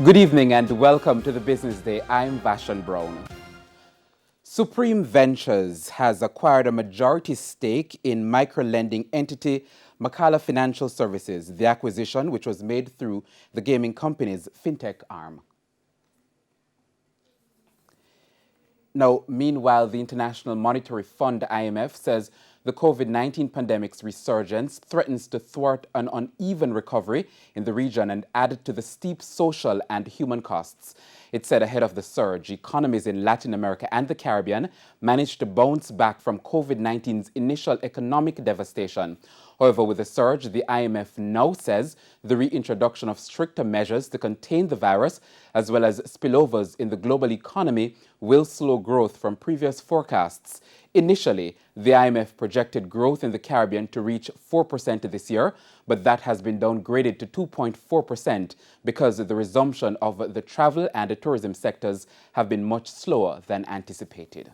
Good evening and welcome to the Business Day. I'm Vashon Brown. Supreme Ventures has acquired a majority stake in microlending entity Macala Financial Services, the acquisition which was made through the gaming company's fintech arm. Now, meanwhile, the International Monetary Fund, IMF, says the COVID-19 pandemic's resurgence threatens to thwart an uneven recovery in the region and add to the steep social and human costs. It said ahead of the surge, economies in Latin America and the Caribbean managed to bounce back from COVID-19's initial economic devastation. However, with the surge, the IMF now says the reintroduction of stricter measures to contain the virus, as well as spillovers in the global economy, will slow growth from previous forecasts. Initially, the IMF projected growth in the Caribbean to reach 4% this year, but that has been downgraded to 2.4% because the resumption of the travel and the tourism sectors have been much slower than anticipated.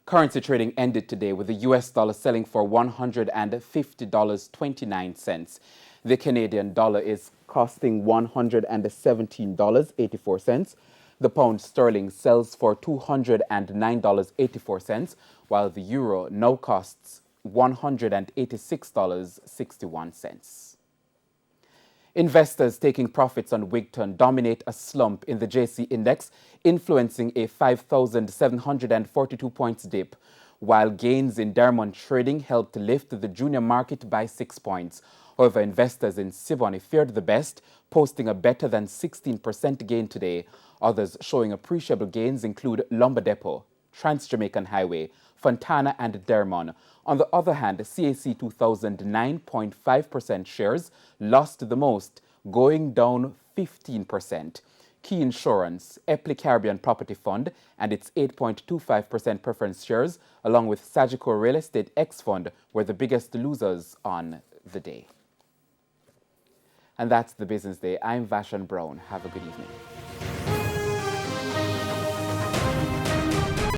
Currency trading ended today with the US dollar selling for $150.29. The Canadian dollar is costing $117.84. The pound sterling sells for $209.84, while the euro now costs $186.61. Investors taking profits on Wigton dominate a slump in the JC index, influencing a 5,742 points dip, while gains in Dermont trading helped lift the junior market by 6 points. However, investors in Siboney fared the best, posting a better than 16% gain today. Others showing appreciable gains include Lumber Depot, Trans-Jamaican Highway, Fontana and Dermont. On the other hand, CAC 2000 9.5% shares lost the most, going down 15%. Key Insurance, Epley Caribbean Property Fund and its 8.25% preference shares, along with Sagicor Real Estate X Fund, were the biggest losers on the day. And that's the Business Day. I'm Vashon Brown. Have a good evening.